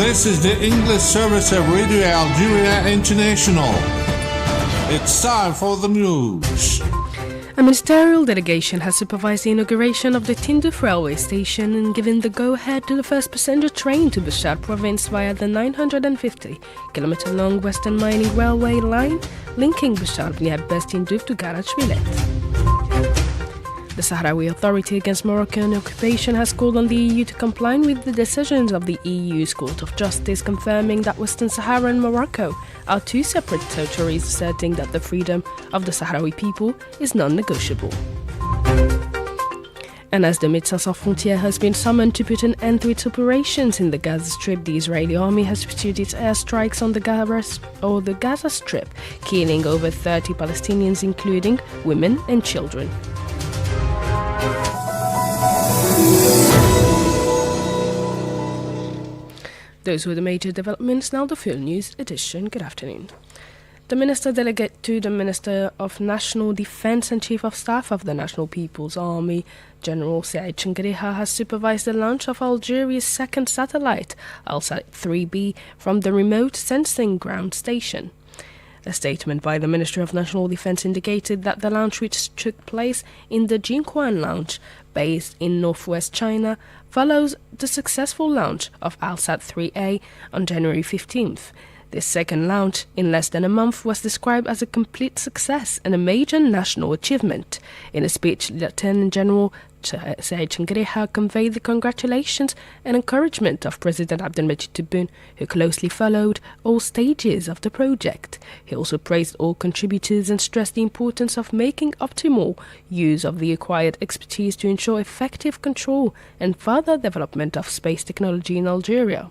This is the English service of Radio Algeria International. It's time for the news. A ministerial delegation has supervised the inauguration of the Tindouf railway station and given the go-ahead to the first passenger train to Bashar province via the 950-kilometer-long Western Mining Railway line linking Bashar near Tindouf to Garage Villette. The Sahrawi Authority Against Moroccan Occupation has called on the EU to comply with the decisions of the EU's Court of Justice, confirming that Western Sahara and Morocco are two separate territories, asserting that the freedom of the Sahrawi people is non-negotiable. And as the Médecins Sans Frontières has been summoned to put an end to its operations in the Gaza Strip, the Israeli army has pursued its airstrikes on the Gaza Strip, killing over 30 Palestinians, including women and children. Those were the major developments. Now the full news edition. Good afternoon. The Minister Delegate to the Minister of National Defense and Chief of Staff of the National People's Army, General Saïd Chengriha, has supervised the launch of Algeria's second satellite, Alsat 3B, from the remote sensing ground station. A statement by the Ministry of National Defense indicated that the launch, which took place in the Jinquan Launch, based in northwest China, follows the successful launch of Alsat 3A on January 15th. This second launch, in less than a month, was described as a complete success and a major national achievement. In a speech, Lieutenant General Saïd Chengriha conveyed the congratulations and encouragement of President Abdelmajid Tebboune, who closely followed all stages of the project. He also praised all contributors and stressed the importance of making optimal use of the acquired expertise to ensure effective control and further development of space technology in Algeria.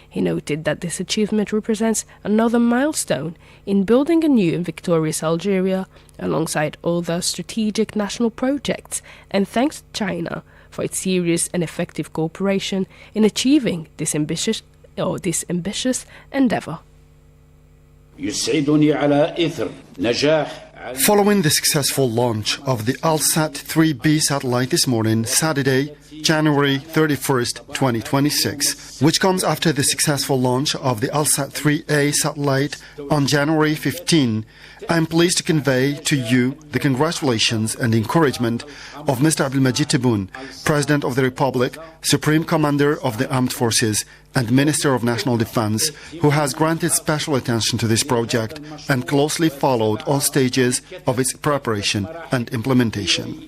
He noted that this achievement represents another milestone in building a new and victorious Algeria alongside other strategic national projects, and thanks to China for its serious and effective cooperation in achieving this ambitious endeavor. Following the successful launch of the Alsat 3B satellite this morning, Saturday, January 31st, 2026, which comes after the successful launch of the Alsat 3A satellite on January 15, I am pleased to convey to you the congratulations and encouragement of Mr. Abdelmajid Tebboune, President of the Republic, Supreme Commander of the Armed Forces, and Minister of National Defense, who has granted special attention to this project and closely followed all stages of its preparation and implementation.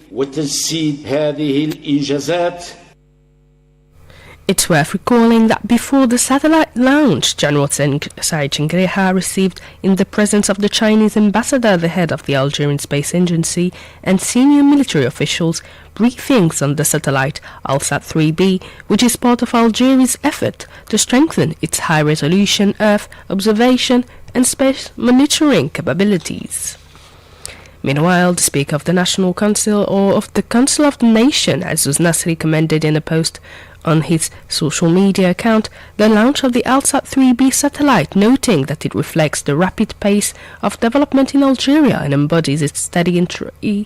It's worth recalling that before the satellite launch, General Saïd Chengriha received, in the presence of the Chinese ambassador, the head of the Algerian Space Agency, and senior military officials, briefings on the satellite Alsat 3B, which is part of Algeria's effort to strengthen its high-resolution Earth observation and space monitoring capabilities. Meanwhile, the Speaker of the National Council, or of the Council of the Nation, Azouz Nasri, commended in a post on his social media account the launch of the Alsat 3B satellite, noting that it reflects the rapid pace of development in Algeria and embodies its steady entry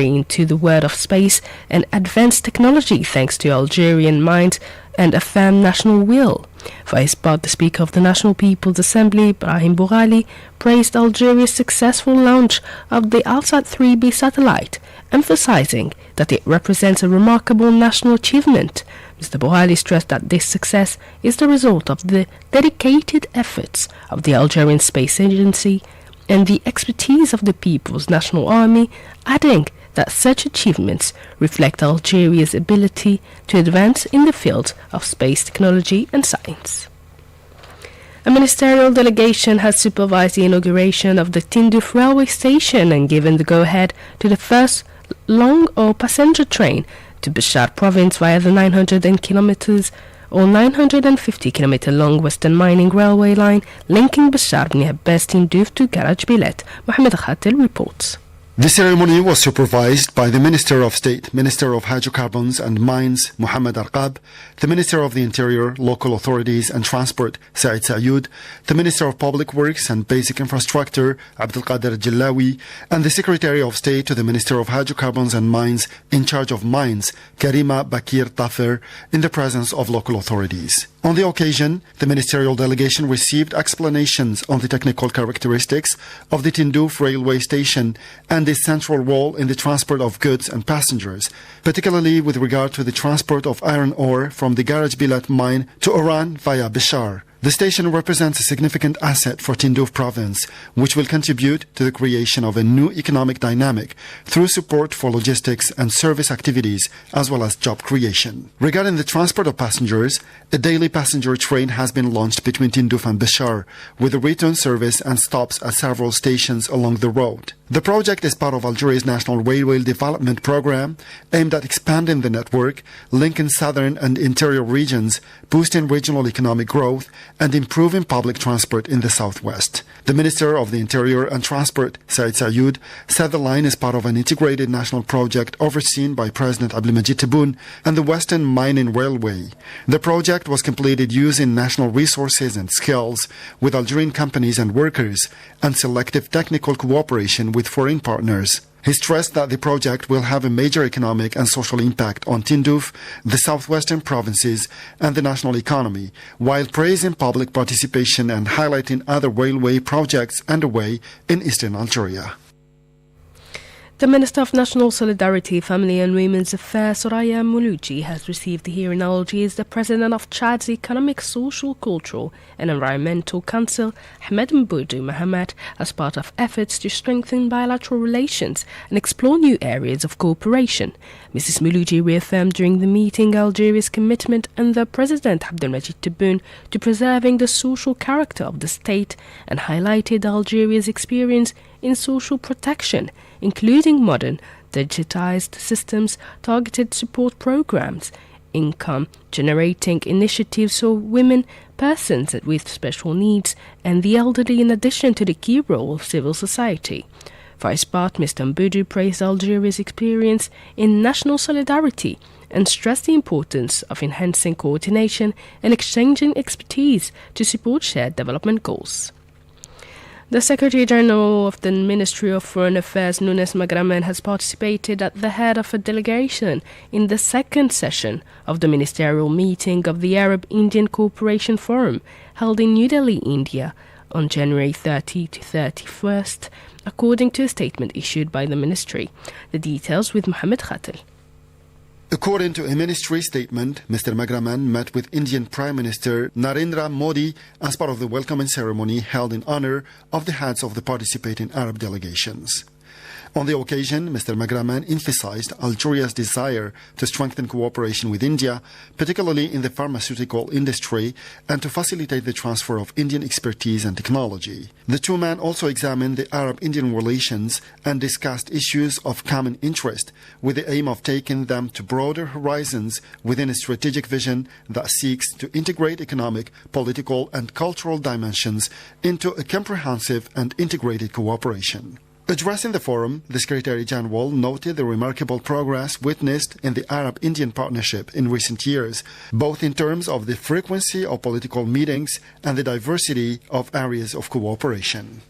into the world of space and advanced technology, thanks to Algerian minds and a firm national will. For his part, the Speaker of the National People's Assembly, Brahim Bourali, praised Algeria's successful launch of the Alsat 3B satellite, emphasizing that it represents a remarkable national achievement. Mr. Bourali stressed that this success is the result of the dedicated efforts of the Algerian Space Agency and the expertise of the People's National Army, adding that such achievements reflect Algeria's ability to advance in the field of space technology and science. A ministerial delegation has supervised the inauguration of the Tindouf railway station and given the go-ahead to the first long-haul passenger train to Bashar province via the 950-kilometer long Western Mining Railway line linking Bashar near Tindouf to Garage Villette. Mohamed Khatel reports. The ceremony was supervised by the Minister of State, Minister of Hydrocarbons and Mines, Mohammed Arqab, the Minister of the Interior, Local Authorities and Transport, Said Sayoud, the Minister of Public Works and Basic Infrastructure, Abdelkader Jillawi, and the Secretary of State to the Minister of Hydrocarbons and Mines in charge of mines, Karima Bakir Tafer, in the presence of local authorities. On the occasion, the ministerial delegation received explanations on the technical characteristics of the Tindouf railway station and its central role in the transport of goods and passengers, particularly with regard to the transport of iron ore from the Garaj Bilat mine to Oran via Bishar. The station represents a significant asset for Tindouf province, which will contribute to the creation of a new economic dynamic through support for logistics and service activities, as well as job creation. Regarding the transport of passengers, a daily passenger train has been launched between Tindouf and Bishar, with a return service and stops at several stations along the road. The project is part of Algeria's National Railway Development Program, aimed at expanding the network, linking southern and interior regions, boosting regional economic growth, and improving public transport in the southwest. The Minister of the Interior and Transport, Said Sayoud, said the line is part of an integrated national project overseen by President Abdelmajid Tebboune and the Western Mining Railway. The project was completed using national resources and skills with Algerian companies and workers and selective technical cooperation with foreign partners. He stressed that the project will have a major economic and social impact on Tindouf, the southwestern provinces, and the national economy, while praising public participation and highlighting other railway projects underway in eastern Algeria. The Minister of National Solidarity, Family and Women's Affairs, Soraya Moulouji, has received here in Algiers the President of Chad's Economic, Social, Cultural and Environmental Council, Ahmed Mboudu Mohamed, as part of efforts to strengthen bilateral relations and explore new areas of cooperation. Mrs. Moulouji reaffirmed during the meeting Algeria's commitment under President Abdelmajid Tebboune to preserving the social character of the state and highlighted Algeria's experience in social protection, including modern, digitized systems, targeted support programs, income-generating initiatives for women, persons with special needs, and the elderly, in addition to the key role of civil society. For his part, Mr. Mboudu praised Algeria's experience in national solidarity and stressed the importance of enhancing coordination and exchanging expertise to support shared development goals. The Secretary-General of the Ministry of Foreign Affairs, Nunes Magraman, has participated at the head of a delegation in the second session of the ministerial meeting of the Arab-Indian Cooperation Forum, held in New Delhi, India, on January 30 to 31st, according to a statement issued by the ministry. The details with Mohammed Khatil. According to a ministry statement, Mr. Magraman met with Indian Prime Minister Narendra Modi as part of the welcoming ceremony held in honor of the heads of the participating Arab delegations. On the occasion, Mr. Magraman emphasized Algeria's desire to strengthen cooperation with India, particularly in the pharmaceutical industry, and to facilitate the transfer of Indian expertise and technology. The two men also examined the Arab-Indian relations and discussed issues of common interest, with the aim of taking them to broader horizons within a strategic vision that seeks to integrate economic, political, and cultural dimensions into a comprehensive and integrated cooperation. Addressing the forum, the Secretary-General noted the remarkable progress witnessed in the Arab-Indian partnership in recent years, both in terms of the frequency of political meetings and the diversity of areas of cooperation.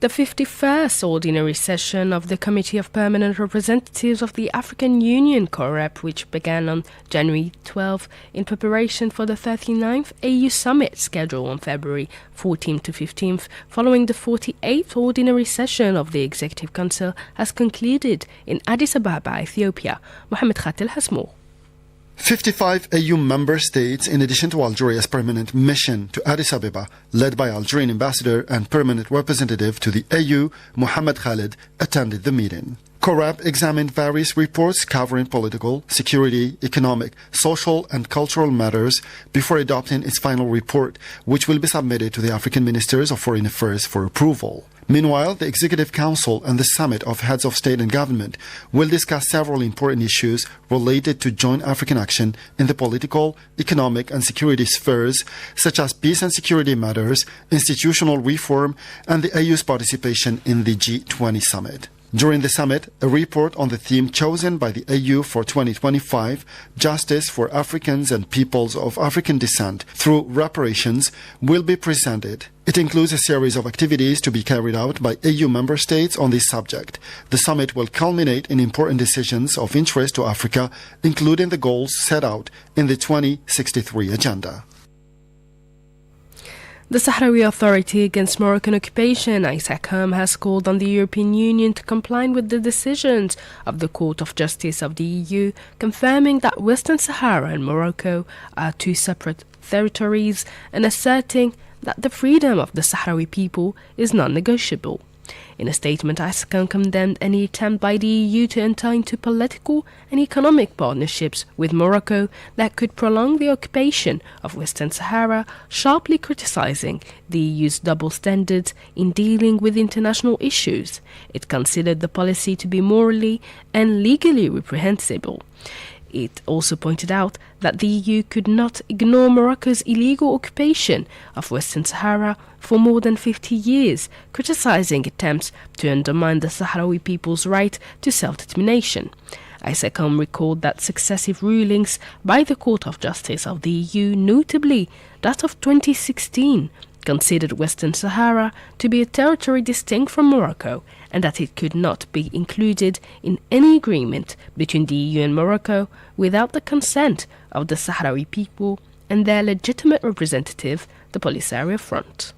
The 51st Ordinary Session of the Committee of Permanent Representatives of the African Union, COREP, which began on January 12 in preparation for the 39th AU Summit scheduled on February 14 to 15th, following the 48th Ordinary Session of the Executive Council, has concluded in Addis Ababa, Ethiopia. Mohammed Khatil has more. 55 AU member states, in addition to Algeria's permanent mission to Addis Ababa, led by Algerian ambassador and permanent representative to the AU, Mohammed Khalid, attended the meeting. CORAB examined various reports covering political, security, economic, social and cultural matters before adopting its final report, which will be submitted to the African Ministers of Foreign Affairs for approval. Meanwhile, the Executive Council and the Summit of Heads of State and Government will discuss several important issues related to joint African action in the political, economic and security spheres, such as peace and security matters, institutional reform and the AU's participation in the G20 Summit. During the summit, a report on the theme chosen by the AU for 2025, Justice for Africans and Peoples of African Descent through Reparations, will be presented. It includes a series of activities to be carried out by AU member states on this subject. The summit will culminate in important decisions of interest to Africa, including the goals set out in the 2063 agenda. The Sahrawi Authority Against Moroccan Occupation, ISACOM, has called on the European Union to comply with the decisions of the Court of Justice of the EU, confirming that Western Sahara and Morocco are two separate territories and asserting that the freedom of the Sahrawi people is non-negotiable. In a statement, ISACOM condemned any attempt by the EU to enter into political and economic partnerships with Morocco that could prolong the occupation of Western Sahara, sharply criticizing the EU's double standards in dealing with international issues. It considered the policy to be morally and legally reprehensible. It also pointed out that the EU could not ignore Morocco's illegal occupation of Western Sahara for more than 50 years, criticizing attempts to undermine the Sahrawi people's right to self-determination. ISACOM recalled that successive rulings by the Court of Justice of the EU, notably that of 2016, considered Western Sahara to be a territory distinct from Morocco and that it could not be included in any agreement between the EU and Morocco without the consent of the Sahrawi people and their legitimate representative, the Polisario Front.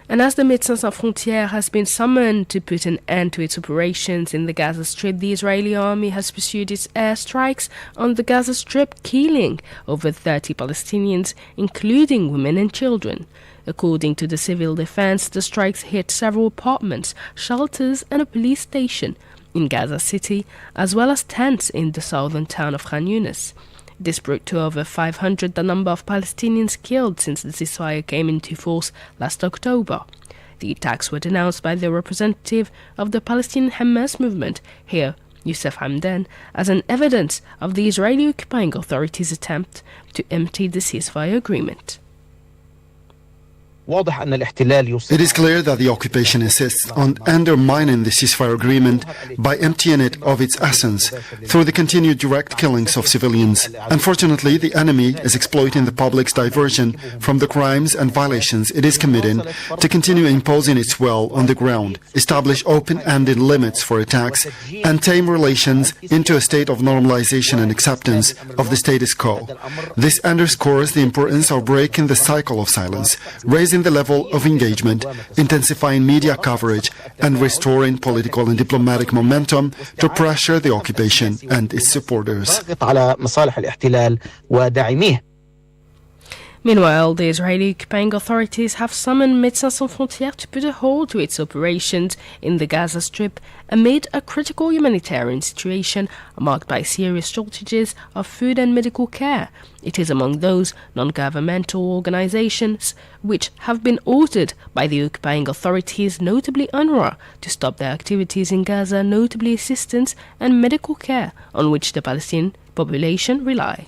And as the Médecins Sans Frontières has been summoned to put an end to its operations in the Gaza Strip, the Israeli army has pursued its airstrikes on the Gaza Strip, killing over 30 Palestinians, including women and children. According to the civil defense, the strikes hit several apartments, shelters and a police station in Gaza City, as well as tents in the southern town of Khan Yunis. This brought to over 500 the number of Palestinians killed since the ceasefire came into force last October. The attacks were denounced by the representative of the Palestinian Hamas movement, here Youssef Hamdan, as an evidence of the Israeli occupying authorities' attempt to empty the ceasefire agreement. It is clear that the occupation insists on undermining the ceasefire agreement by emptying it of its essence through the continued direct killings of civilians. Unfortunately, the enemy is exploiting the public's diversion from the crimes and violations it is committing to continue imposing its will on the ground, establish open-ended limits for attacks, and tame relations into a state of normalization and acceptance of the status quo. This underscores the importance of breaking the cycle of silence, raising the level of engagement, intensifying media coverage, and restoring political and diplomatic momentum to pressure the occupation and its supporters. Meanwhile, the Israeli occupying authorities have summoned Médecins Sans Frontières to put a halt to its operations in the Gaza Strip amid a critical humanitarian situation marked by serious shortages of food and medical care. It is among those non-governmental organizations which have been ordered by the occupying authorities, notably UNRWA, to stop their activities in Gaza, notably assistance and medical care on which the Palestinian population rely.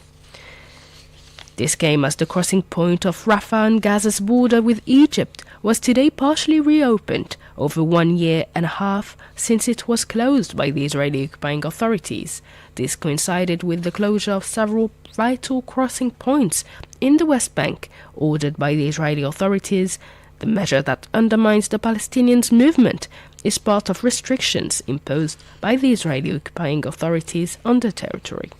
This came as the crossing point of Rafah and Gaza's border with Egypt was today partially reopened over 1 year and a half since it was closed by the Israeli occupying authorities. This coincided with the closure of several vital crossing points in the West Bank ordered by the Israeli authorities. The measure that undermines the Palestinians' movement is part of restrictions imposed by the Israeli occupying authorities on the territory.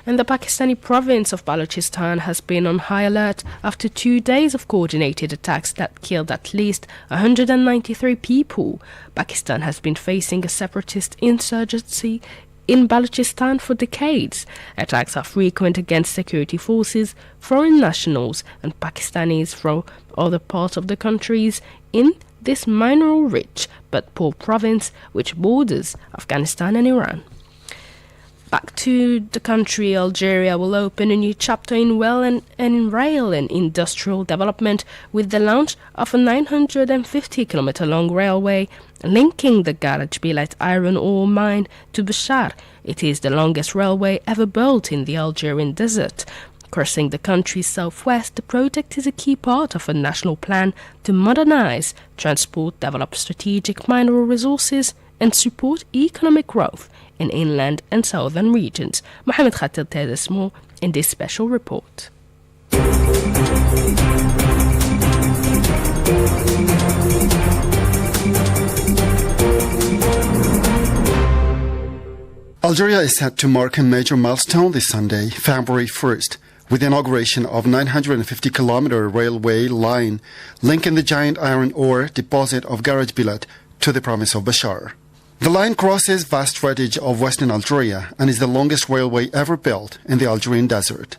And the Pakistani province of Balochistan has been on high alert after 2 days of coordinated attacks that killed at least 193 people. Pakistan has been facing a separatist insurgency in Balochistan for decades. Attacks are frequent against security forces, foreign nationals and Pakistanis from other parts of the countries in this mineral-rich but poor province which borders Afghanistan and Iran. Back to the country, Algeria will open a new chapter in rail and industrial development with the launch of a 950-kilometer-long railway linking the Garaj Bilet iron ore mine to Bashar. It is the longest railway ever built in the Algerian desert. Crossing the country's southwest, the project is a key part of a national plan to modernize transport, develop strategic mineral resources, and support economic growth in inland and southern regions. Mohamed Khatir tells us more in this special report. Algeria is set to mark a major milestone this Sunday, February 1st, with the inauguration of a 950-kilometer railway line linking the giant iron ore deposit of Garaj Bilet to the province of Bashar. The line crosses vast stretch of western Algeria and is the longest railway ever built in the Algerian desert.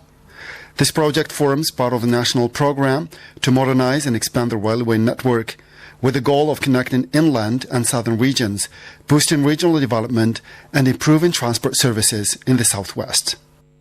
This project forms part of a national program to modernize and expand the railway network with the goal of connecting inland and southern regions, boosting regional development and improving transport services in the southwest.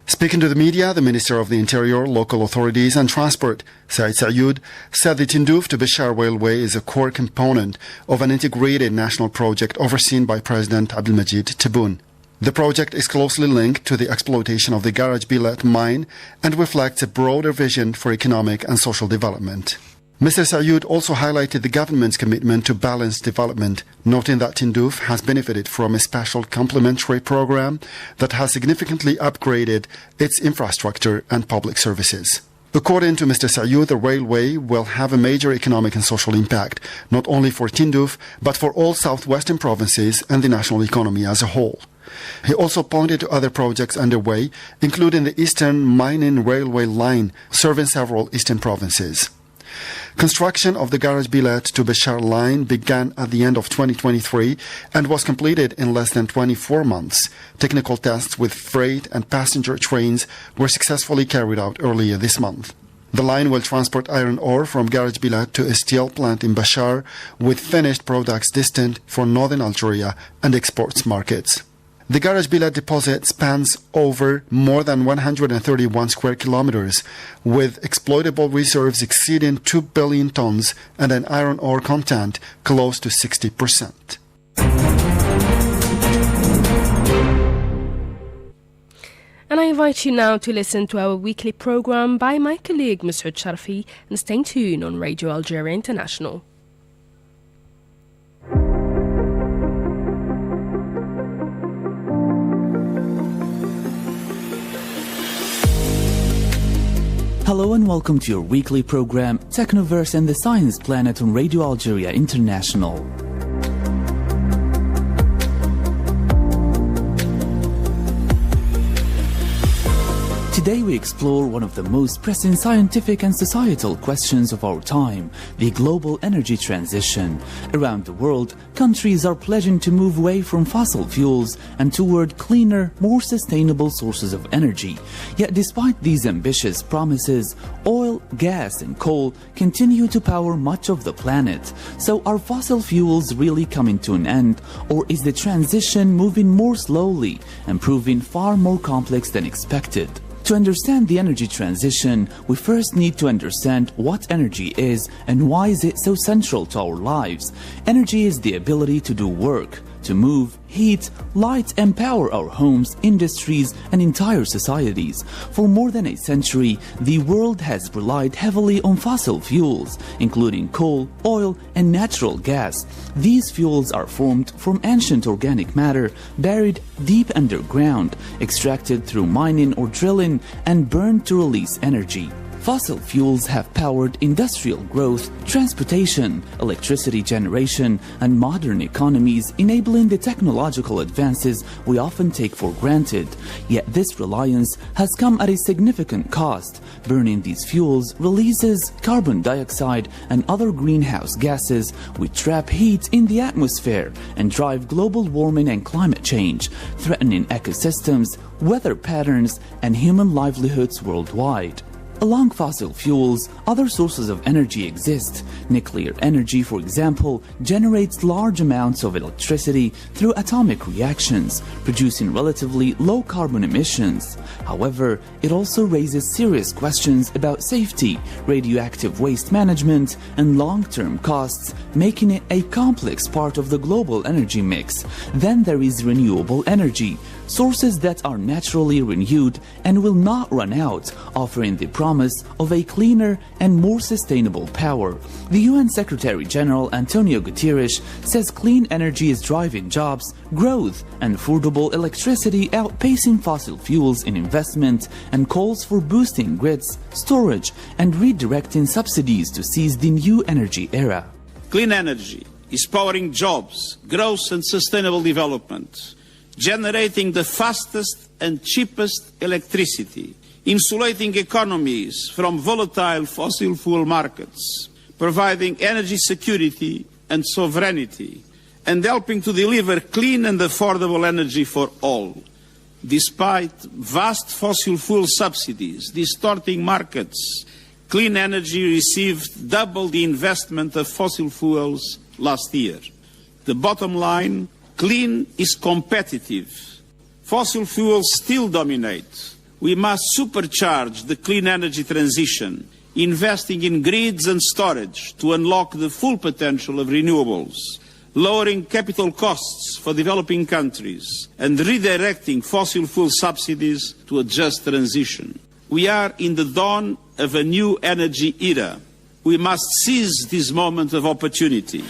Speaking to the media, the Minister of the Interior, Local Authorities and Transport, Said Sayoud, said the Tindouf to Bashar Railway is a core component of an integrated national project overseen by President Abdelmajid Tebboune. The project is closely linked to the exploitation of the Garaj Bilet mine and reflects a broader vision for economic and social development. Mr. Sayoud also highlighted the government's commitment to balanced development, noting that Tindouf has benefited from a special complementary program that has significantly upgraded its infrastructure and public services. According to Mr. Sayoud, the railway will have a major economic and social impact, not only for Tindouf, but for all southwestern provinces and the national economy as a whole. He also pointed to other projects underway, including the Eastern Mining Railway line, serving several eastern provinces. Construction of the Garaj Bilet to Bashar line began at the end of 2023 and was completed in less than 24 months. Technical tests with freight and passenger trains were successfully carried out earlier this month. The line will transport iron ore from Garaj Bilet to a steel plant in Bashar, with finished products destined for northern Algeria and exports markets. The Garaj Bilet deposit spans over more than 131 square kilometers, with exploitable reserves exceeding 2 billion tons and an iron ore content close to 60%. And I invite you now to listen to our weekly program by my colleague Mr. Sharfi, and stay tuned on Radio Algeria International. Hello and welcome to your weekly program Technoverse and the Science Planet on Radio Algeria International. Today we explore one of the most pressing scientific and societal questions of our time, the global energy transition. Around the world, countries are pledging to move away from fossil fuels and toward cleaner, more sustainable sources of energy. Yet despite these ambitious promises, oil, gas and coal continue to power much of the planet. So are fossil fuels really coming to an end, or is the transition moving more slowly and proving far more complex than expected? To understand the energy transition, we first need to understand what energy is and why is it so central to our lives. Energy is the ability to do work, to move, heat, light and power our homes, industries and entire societies. For more than a century, the world has relied heavily on fossil fuels, including coal, oil and natural gas. These fuels are formed from ancient organic matter buried deep underground, extracted through mining or drilling and burned to release energy. Fossil fuels have powered industrial growth, transportation, electricity generation, and modern economies, enabling the technological advances we often take for granted. Yet this reliance has come at a significant cost. Burning these fuels releases carbon dioxide and other greenhouse gases, which trap heat in the atmosphere and drive global warming and climate change, threatening ecosystems, weather patterns, and human livelihoods worldwide. Along fossil fuels, other sources of energy exist. Nuclear energy, for example, generates large amounts of electricity through atomic reactions, producing relatively low carbon emissions. However, it also raises serious questions about safety, radioactive waste management, and long-term costs, making it a complex part of the global energy mix. Then there is renewable energy, sources that are naturally renewed and will not run out, offering the promise of a cleaner and more sustainable power. The UN Secretary General Antonio Guterres says clean energy is driving jobs, growth, and affordable electricity, outpacing fossil fuels in investment, and calls for boosting grids, storage, and redirecting subsidies to seize the new energy era. Clean energy is powering jobs, growth and sustainable development, generating the fastest and cheapest electricity, insulating economies from volatile fossil fuel markets, providing energy security and sovereignty, and helping to deliver clean and affordable energy for all. Despite vast fossil fuel subsidies distorting markets, clean energy received double the investment of fossil fuels last year. The bottom line: clean is competitive. Fossil fuels still dominate. We must supercharge the clean energy transition, investing in grids and storage to unlock the full potential of renewables, lowering capital costs for developing countries, and redirecting fossil fuel subsidies to a just transition. We are in the dawn of a new energy era. We must seize this moment of opportunity.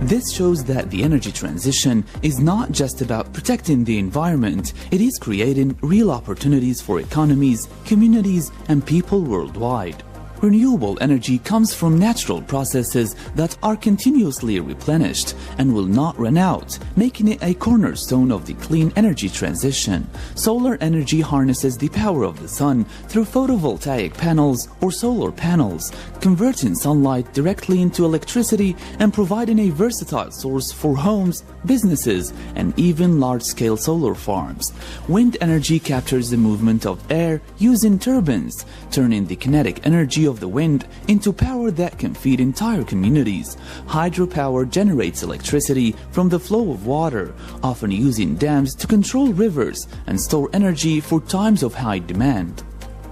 This shows that the energy transition is not just about protecting the environment, it is creating real opportunities for economies, communities, and people worldwide. Renewable energy comes from natural processes that are continuously replenished and will not run out, making it a cornerstone of the clean energy transition. Solar energy harnesses the power of the sun through photovoltaic panels or solar panels, converting sunlight directly into electricity and providing a versatile source for homes, businesses, and even large-scale solar farms. Wind energy captures the movement of air using turbines, turning the kinetic energy of the wind into power that can feed entire communities. Hydropower generates electricity from the flow of water, often using dams to control rivers and store energy for times of high demand.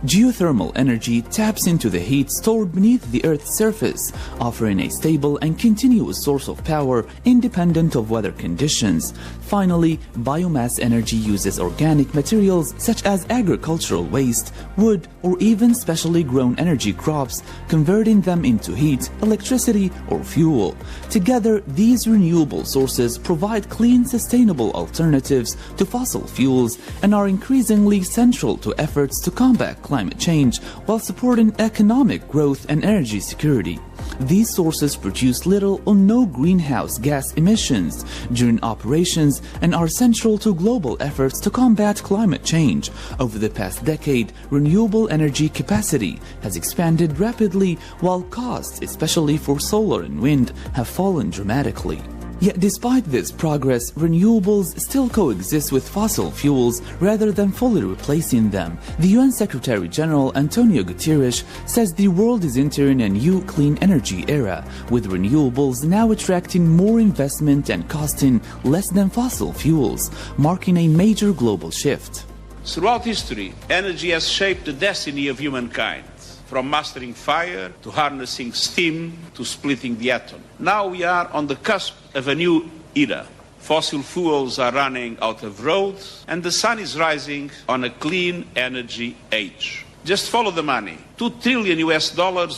Geothermal energy taps into the heat stored beneath the Earth's surface, offering a stable and continuous source of power independent of weather conditions. Finally, biomass energy uses organic materials such as agricultural waste, wood, or even specially grown energy crops, converting them into heat, electricity, or fuel. Together, these renewable sources provide clean, sustainable alternatives to fossil fuels and are increasingly central to efforts to combat climate change while supporting economic growth and energy security. These sources produce little or no greenhouse gas emissions during operations and are central to global efforts to combat climate change. Over the past decade, renewable energy capacity has expanded rapidly, while costs, especially for solar and wind, have fallen dramatically. Yet despite this progress, renewables still coexist with fossil fuels rather than fully replacing them. The UN Secretary General Antonio Guterres says the world is entering a new clean energy era, with renewables now attracting more investment and costing less than fossil fuels, marking a major global shift. Throughout history, energy has shaped the destiny of humankind, from mastering fire to harnessing steam to splitting the atom. Now we are on the cusp of a new era. Fossil fuels are running out of road, and the sun is rising on a clean energy age. Just follow the money. $2 trillion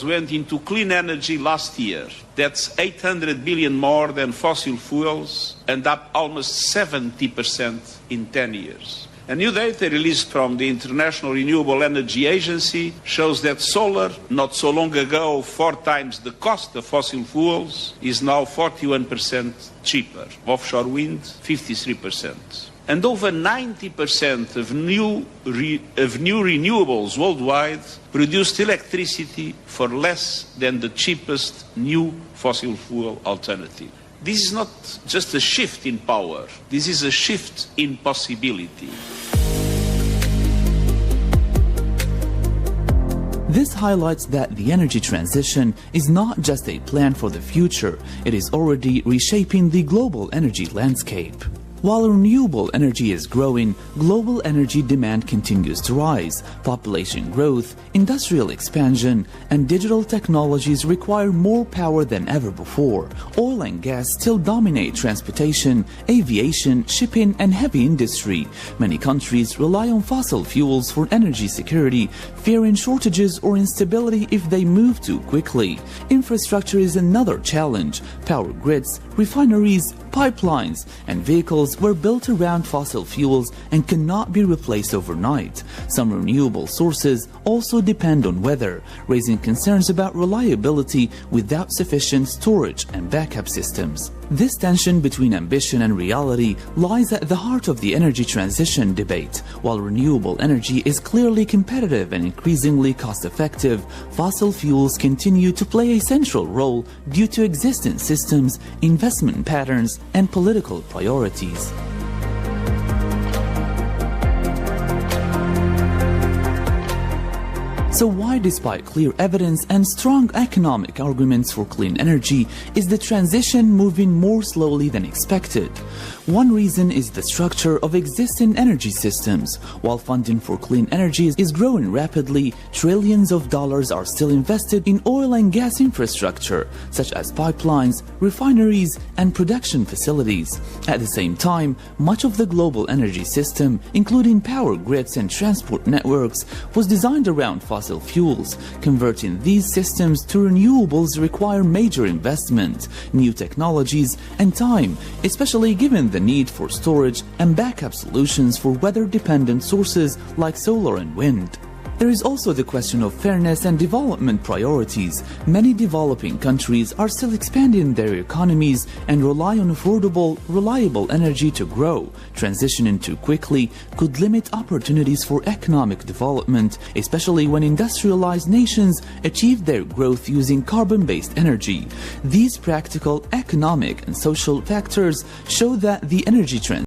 went into clean energy last year. That's 800 billion more than fossil fuels, and up almost 70% in 10 years. A new data released from the International Renewable Energy Agency shows that solar, not so long ago 4 times the cost of fossil fuels, is now 41% cheaper. Offshore wind, 53%. And over 90% of new renewables worldwide produced electricity for less than the cheapest new fossil fuel alternative. This is not just a shift in power, this is a shift in possibility. This highlights that the energy transition is not just a plan for the future, it is already reshaping the global energy landscape. While renewable energy is growing, global energy demand continues to rise. Population growth, industrial expansion, and digital technologies require more power than ever before. Oil and gas still dominate transportation, aviation, shipping, and heavy industry. Many countries rely on fossil fuels for energy security, fearing shortages or instability if they move too quickly. Infrastructure is another challenge. Power grids, refineries, pipelines, and vehicles were built around fossil fuels and cannot be replaced overnight. Some renewable sources also depend on weather, raising concerns about reliability without sufficient storage and backup systems. This tension between ambition and reality lies at the heart of the energy transition debate. While renewable energy is clearly competitive and increasingly cost-effective, fossil fuels continue to play a central role due to existing systems, investment patterns, and political priorities. So why, despite clear evidence and strong economic arguments for clean energy, is the transition moving more slowly than expected? One reason is the structure of existing energy systems. While funding for clean energy is growing rapidly, trillions of dollars are still invested in oil and gas infrastructure, such as pipelines, refineries, and production facilities. At the same time, much of the global energy system, including power grids and transport networks, was designed around fossil fuels. Converting these systems to renewables require major investment, new technologies, and time, especially given the need for storage and backup solutions for weather-dependent sources like solar and wind. There is also the question of fairness and development priorities. Many developing countries are still expanding their economies and rely on affordable, reliable energy to grow. Transitioning too quickly could limit opportunities for economic development, especially when industrialized nations achieve their growth using carbon-based energy. These practical, economic, and social factors show that the energy transition